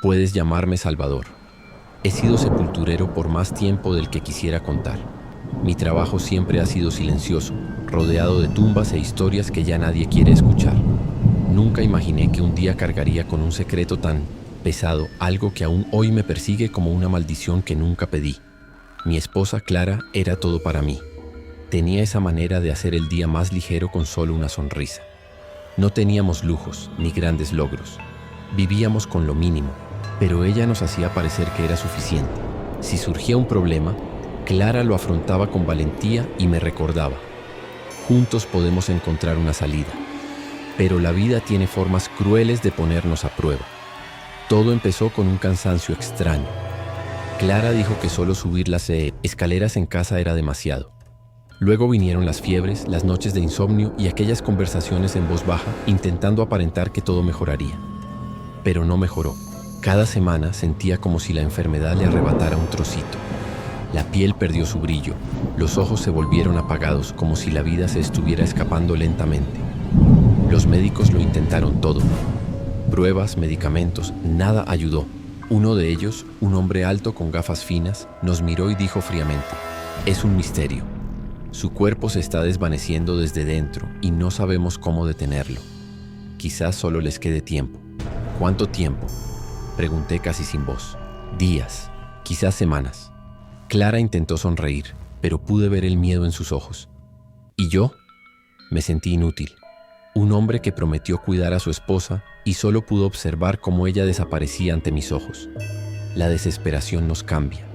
Puedes llamarme Salvador. He sido sepulturero por más tiempo del que quisiera contar. Mi trabajo siempre ha sido silencioso, rodeado de tumbas e historias que ya nadie quiere escuchar. Nunca imaginé que un día cargaría con un secreto tan pesado, algo que aún hoy me persigue como una maldición que nunca pedí. Mi esposa Clara era todo para mí. Tenía esa manera de hacer el día más ligero con solo una sonrisa. No teníamos lujos ni grandes logros. Vivíamos con lo mínimo, pero ella nos hacía parecer que era suficiente. Si surgía un problema, Clara lo afrontaba con valentía y me recordaba: juntos podemos encontrar una salida. Pero la vida tiene formas crueles de ponernos a prueba. Todo empezó con un cansancio extraño. Clara dijo que solo subir las escaleras en casa era demasiado. Luego vinieron las fiebres, las noches de insomnio y aquellas conversaciones en voz baja intentando aparentar que todo mejoraría. Pero no mejoró. Cada semana sentía como si la enfermedad le arrebatara un trocito. La piel perdió su brillo, los ojos se volvieron apagados como si la vida se estuviera escapando lentamente. Los médicos lo intentaron todo. Pruebas, medicamentos, nada ayudó. Uno de ellos, un hombre alto con gafas finas, nos miró y dijo fríamente: es un misterio. Su cuerpo se está desvaneciendo desde dentro y no sabemos cómo detenerlo. Quizás solo les quede tiempo. ¿Cuánto tiempo?, pregunté casi sin voz. Días, quizás semanas. Clara intentó sonreír, pero pude ver el miedo en sus ojos. ¿Y yo? Me sentí inútil. Un hombre que prometió cuidar a su esposa y solo pudo observar cómo ella desaparecía ante mis ojos. La desesperación nos cambia.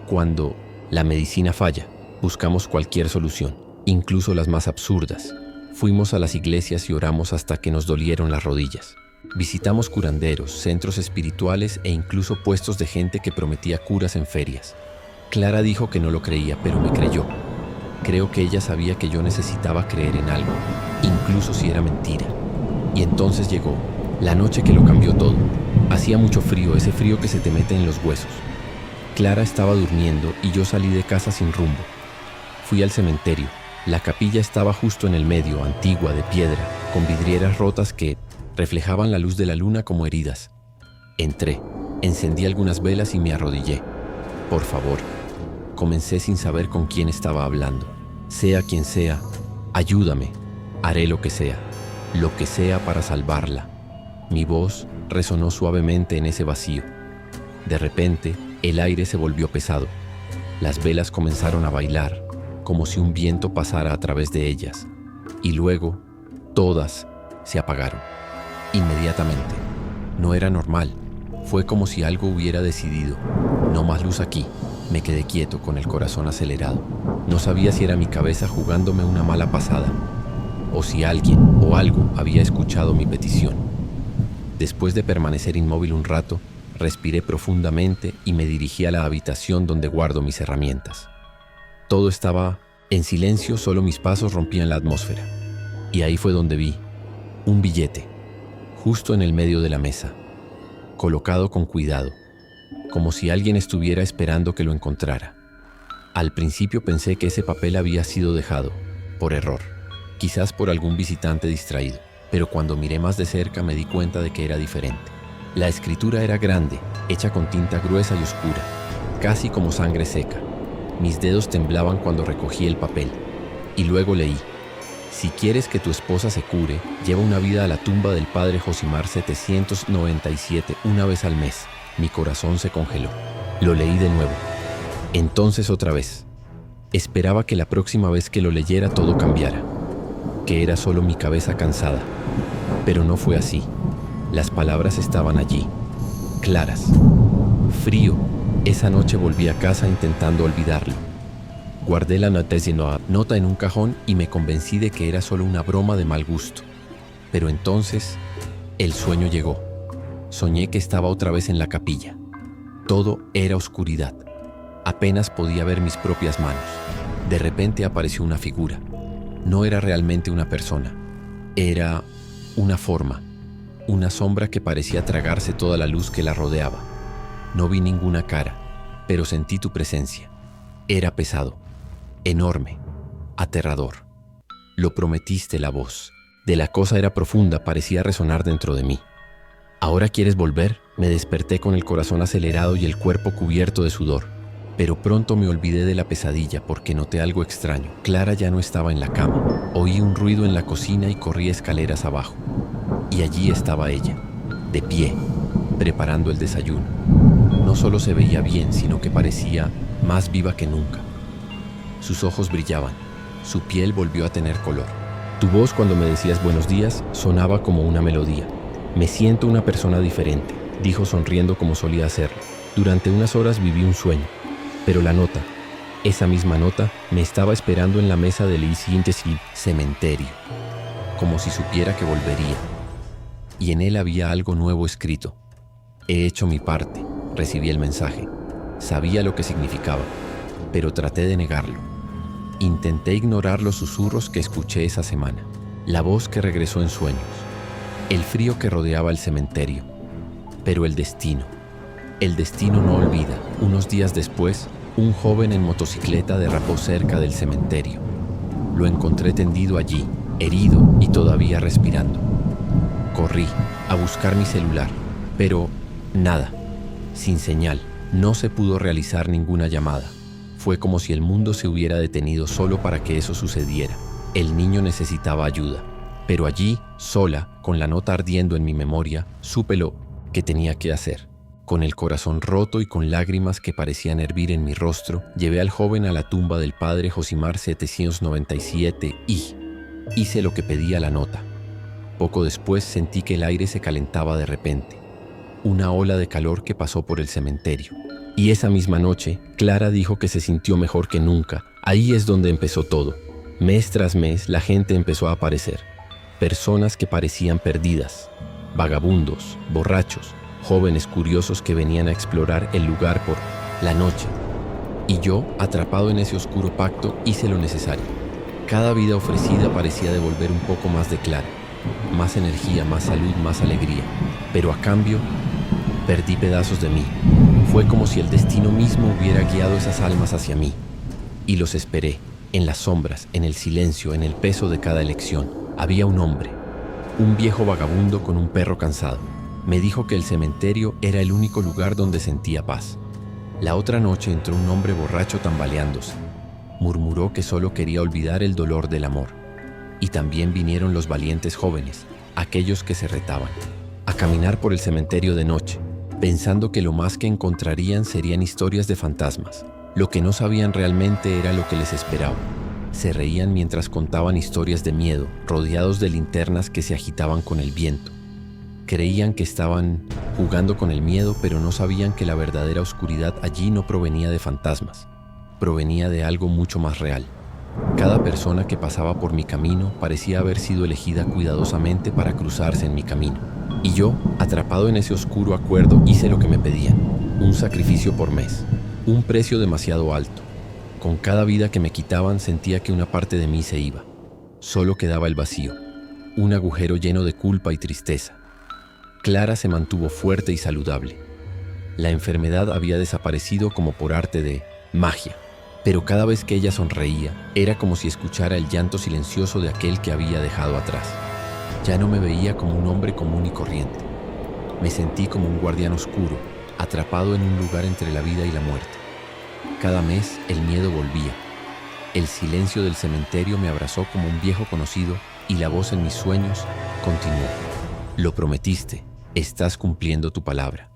Cuando la medicina falla, buscamos cualquier solución, incluso las más absurdas. Fuimos a las iglesias y oramos hasta que nos dolieron las rodillas. Visitamos curanderos, centros espirituales e incluso puestos de gente que prometía curas en ferias. Clara dijo que no lo creía, pero me creyó. Creo que ella sabía que yo necesitaba creer en algo, incluso si era mentira. Y entonces llegó la noche que lo cambió todo. Hacía mucho frío, ese frío que se te mete en los huesos. Clara estaba durmiendo y yo salí de casa sin rumbo. Fui al cementerio. La capilla estaba justo en el medio, antigua, de piedra, con vidrieras rotas que reflejaban la luz de la luna como heridas. Entré, encendí algunas velas y me arrodillé. Por favor, comencé sin saber con quién estaba hablando. Sea quien sea, ayúdame. Haré lo que sea para salvarla. Mi voz resonó suavemente en ese vacío. De repente, el aire se volvió pesado. Las velas comenzaron a bailar, como si un viento pasara a través de ellas. Y luego, todas se apagaron. Inmediatamente. No era normal. Fue como si algo hubiera decidido: no más luz aquí. Me quedé quieto, con el corazón acelerado. No sabía si era mi cabeza jugándome una mala pasada, o si alguien o algo había escuchado mi petición. Después de permanecer inmóvil un rato, respiré profundamente y me dirigí a la habitación donde guardo mis herramientas. Todo estaba en silencio, solo mis pasos rompían la atmósfera. Y ahí fue donde vi un billete, justo en el medio de la mesa, colocado con cuidado, como si alguien estuviera esperando que lo encontrara. Al principio pensé que ese papel había sido dejado, por error, quizás por algún visitante distraído, pero cuando miré más de cerca me di cuenta de que era diferente. La escritura era grande, hecha con tinta gruesa y oscura, casi como sangre seca. Mis dedos temblaban cuando recogí el papel, y luego leí: si quieres que tu esposa se cure, lleva una vida a la tumba del padre Josimar 797 una vez al mes. Mi corazón se congeló. Lo leí de nuevo. Entonces otra vez. Esperaba que la próxima vez que lo leyera todo cambiara, que era solo mi cabeza cansada. Pero no fue así. Las palabras estaban allí, claras. Frío. Esa noche volví a casa intentando olvidarlo. Guardé la nota en un cajón y me convencí de que era solo una broma de mal gusto. Pero entonces, el sueño llegó. Soñé que estaba otra vez en la capilla. Todo era oscuridad. Apenas podía ver mis propias manos. De repente apareció una figura. No era realmente una persona. Era una forma, una sombra que parecía tragarse toda la luz que la rodeaba. No vi ninguna cara, pero sentí tu presencia. Era pesado, enorme, aterrador. Lo prometiste, la voz de la cosa era profunda, parecía resonar dentro de mí. ¿Ahora quieres volver?, Me desperté con el corazón acelerado y el cuerpo cubierto de sudor. Pero pronto me olvidé de la pesadilla porque noté algo extraño. Clara ya no estaba en la cama. Oí un ruido en la cocina y corrí escaleras abajo. Y allí estaba ella, de pie, preparando el desayuno. No solo se veía bien, sino que parecía más viva que nunca. Sus ojos brillaban, su piel volvió a tener color. Tu voz cuando me decías buenos días sonaba como una melodía. Me siento una persona diferente, dijo sonriendo como solía hacerlo. Durante unas horas viví un sueño, pero la nota, esa misma nota, me estaba esperando en la mesa del cementerio, como si supiera que volvería. Y en él había algo nuevo escrito. He hecho mi parte, recibí el mensaje. Sabía lo que significaba, pero traté de negarlo. Intenté ignorar los susurros que escuché esa semana, la voz que regresó en sueños, el frío que rodeaba el cementerio. Pero el destino no olvida. Unos días después, un joven en motocicleta derrapó cerca del cementerio. Lo encontré tendido allí, herido y todavía respirando. Corrí a buscar mi celular, pero nada, sin señal. No se pudo realizar ninguna llamada. Fue como si el mundo se hubiera detenido solo para que eso sucediera. El niño necesitaba ayuda, pero allí, sola, con la nota ardiendo en mi memoria, supe lo que tenía que hacer. Con el corazón roto y con lágrimas que parecían hervir en mi rostro, llevé al joven a la tumba del padre Josimar 797 y hice lo que pedía la nota. Poco después sentí que el aire se calentaba de repente. Una ola de calor que pasó por el cementerio. Y esa misma noche, Clara dijo que se sintió mejor que nunca. Ahí es donde empezó todo. Mes tras mes, la gente empezó a aparecer. Personas que parecían perdidas. Vagabundos, borrachos, jóvenes curiosos que venían a explorar el lugar por la noche. Y yo, atrapado en ese oscuro pacto, hice lo necesario. Cada vida ofrecida parecía devolver un poco más de Clara. Más energía, más salud, más alegría. Pero a cambio, perdí pedazos de mí. Fue como si el destino mismo hubiera guiado esas almas hacia mí. Y los esperé, en las sombras, en el silencio, en el peso de cada elección. Había un hombre, un viejo vagabundo con un perro cansado. Me dijo que el cementerio era el único lugar donde sentía paz. La otra noche entró un hombre borracho tambaleándose. Murmuró que solo quería olvidar el dolor del amor. Y también vinieron los valientes jóvenes, aquellos que se retaban, a caminar por el cementerio de noche, pensando que lo más que encontrarían serían historias de fantasmas. Lo que no sabían realmente era lo que les esperaba. Se reían mientras contaban historias de miedo, rodeados de linternas que se agitaban con el viento. Creían que estaban jugando con el miedo, pero no sabían que la verdadera oscuridad allí no provenía de fantasmas, provenía de algo mucho más real. Cada persona que pasaba por mi camino parecía haber sido elegida cuidadosamente para cruzarse en mi camino. Y yo, atrapado en ese oscuro acuerdo, hice lo que me pedían. Un sacrificio por mes. Un precio demasiado alto. Con cada vida que me quitaban sentía que una parte de mí se iba. Solo quedaba el vacío. Un agujero lleno de culpa y tristeza. Clara se mantuvo fuerte y saludable. La enfermedad había desaparecido como por arte de magia. Pero cada vez que ella sonreía, era como si escuchara el llanto silencioso de aquel que había dejado atrás. Ya no me veía como un hombre común y corriente. Me sentí como un guardián oscuro, atrapado en un lugar entre la vida y la muerte. Cada mes el miedo volvía. El silencio del cementerio me abrazó como un viejo conocido y la voz en mis sueños continuó. Lo prometiste, estás cumpliendo tu palabra.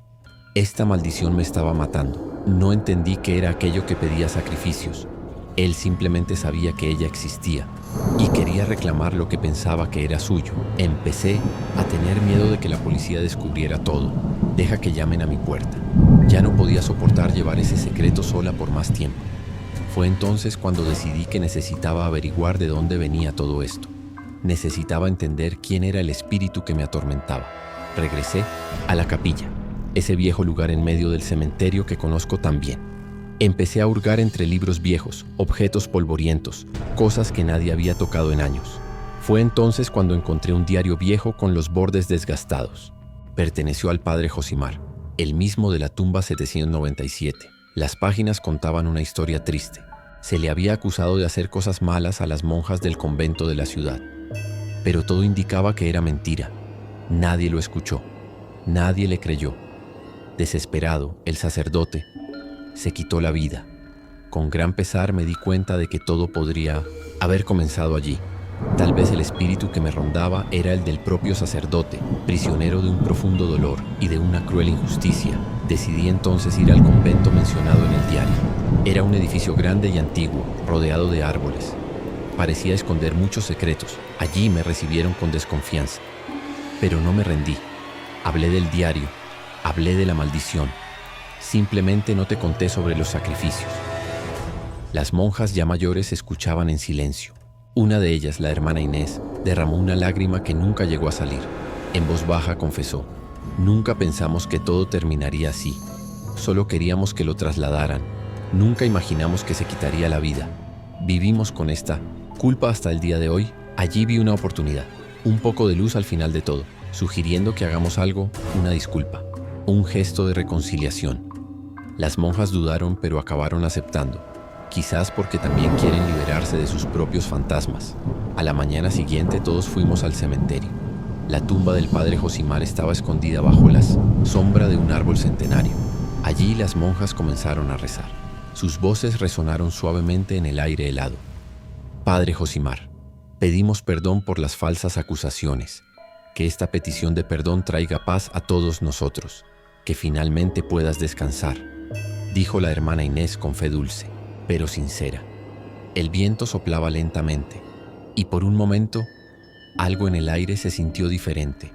Esta maldición me estaba matando. No entendí qué era aquello que pedía sacrificios. Él simplemente sabía que ella existía y quería reclamar lo que pensaba que era suyo. Empecé a tener miedo de que la policía descubriera todo. Deja que llamen a mi puerta. Ya no podía soportar llevar ese secreto sola por más tiempo. Fue entonces cuando decidí que necesitaba averiguar de dónde venía todo esto. Necesitaba entender quién era el espíritu que me atormentaba. Regresé a la capilla, ese viejo lugar en medio del cementerio que conozco tan bien. Empecé a hurgar entre libros viejos, objetos polvorientos, cosas que nadie había tocado en años. Fue entonces cuando encontré un diario viejo con los bordes desgastados. Perteneció al padre Josimar, el mismo de la tumba 797. Las páginas contaban una historia triste. Se le había acusado de hacer cosas malas a las monjas del convento de la ciudad. Pero todo indicaba que era mentira. Nadie lo escuchó. Nadie le creyó. Desesperado, el sacerdote se quitó la vida. Con gran pesar me di cuenta de que todo podría haber comenzado allí. Tal vez el espíritu que me rondaba era el del propio sacerdote, prisionero de un profundo dolor y de una cruel injusticia. Decidí entonces ir al convento mencionado en el diario. Era un edificio grande y antiguo, rodeado de árboles. Parecía esconder muchos secretos. Allí me recibieron con desconfianza. Pero no me rendí. Hablé del diario, hablé de la maldición. Simplemente no te conté sobre los sacrificios. Las monjas ya mayores escuchaban en silencio. Una de ellas, la hermana Inés, derramó una lágrima que nunca llegó a salir. En voz baja confesó: nunca pensamos que todo terminaría así. Solo queríamos que lo trasladaran. Nunca imaginamos que se quitaría la vida. Vivimos con esta culpa hasta el día de hoy. Allí vi una oportunidad, un poco de luz al final de todo, sugiriendo que hagamos algo, una disculpa, un gesto de reconciliación. Las monjas dudaron, pero acabaron aceptando. Quizás porque también quieren liberarse de sus propios fantasmas. A la mañana siguiente todos fuimos al cementerio. La tumba del padre Josimar estaba escondida bajo la sombra de un árbol centenario. Allí las monjas comenzaron a rezar. Sus voces resonaron suavemente en el aire helado. Padre Josimar, pedimos perdón por las falsas acusaciones. Que esta petición de perdón traiga paz a todos nosotros. Que finalmente puedas descansar, dijo la hermana Inés con fe dulce, pero sincera. El viento soplaba lentamente, y por un momento, algo en el aire se sintió diferente.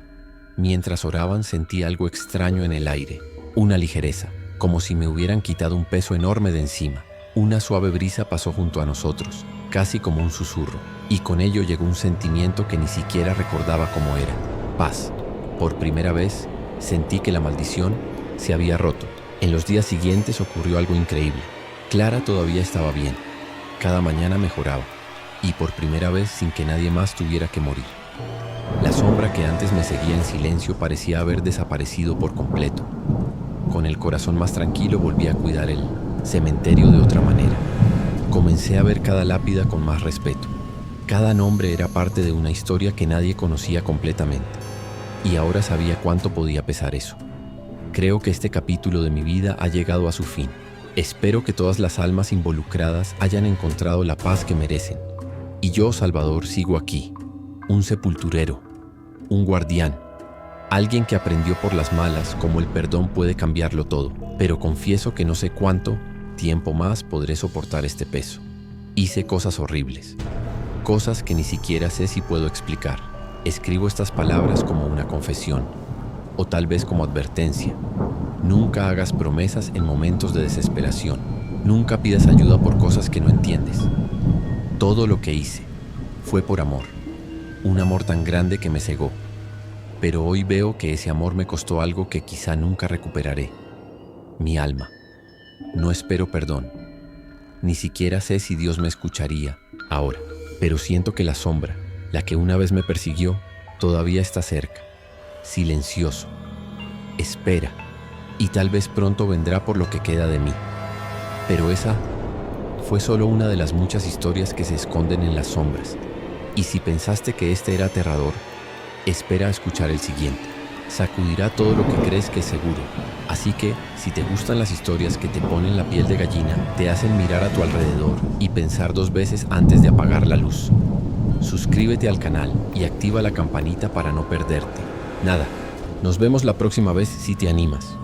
Mientras oraban sentí algo extraño en el aire, una ligereza, como si me hubieran quitado un peso enorme de encima. Una suave brisa pasó junto a nosotros, casi como un susurro, y con ello llegó un sentimiento que ni siquiera recordaba cómo era: paz. Por primera vez, sentí que la maldición se había roto. En los días siguientes ocurrió algo increíble. Clara todavía estaba bien. Cada mañana mejoraba, y por primera vez sin que nadie más tuviera que morir. La sombra que antes me seguía en silencio parecía haber desaparecido por completo. Con el corazón más tranquilo volví a cuidar el cementerio de otra manera. Comencé a ver cada lápida con más respeto. Cada nombre era parte de una historia que nadie conocía completamente. Y ahora sabía cuánto podía pesar eso. Creo que este capítulo de mi vida ha llegado a su fin. Espero que todas las almas involucradas hayan encontrado la paz que merecen. Y yo, Salvador, sigo aquí. Un sepulturero, un guardián, alguien que aprendió por las malas cómo el perdón puede cambiarlo todo. Pero confieso que no sé cuánto tiempo más podré soportar este peso. Hice cosas horribles, cosas que ni siquiera sé si puedo explicar. Escribo estas palabras como una confesión, o tal vez como advertencia. Nunca hagas promesas en momentos de desesperación. Nunca pidas ayuda por cosas que no entiendes. Todo lo que hice fue por amor, un amor tan grande que me cegó. Pero hoy veo que ese amor me costó algo que quizá nunca recuperaré: mi alma. No espero perdón. Ni siquiera sé si Dios me escucharía ahora, pero siento que la sombra, la que una vez me persiguió, todavía está cerca, silencioso. Espera, y tal vez pronto vendrá por lo que queda de mí. Pero esa fue solo una de las muchas historias que se esconden en las sombras. Y si pensaste que este era aterrador, espera a escuchar el siguiente. Sacudirá todo lo que crees que es seguro. Así que, si te gustan las historias que te ponen la piel de gallina, te hacen mirar a tu alrededor y pensar 2 veces antes de apagar la luz, suscríbete al canal y activa la campanita para no perderte nada. Nos vemos la próxima vez si te animas.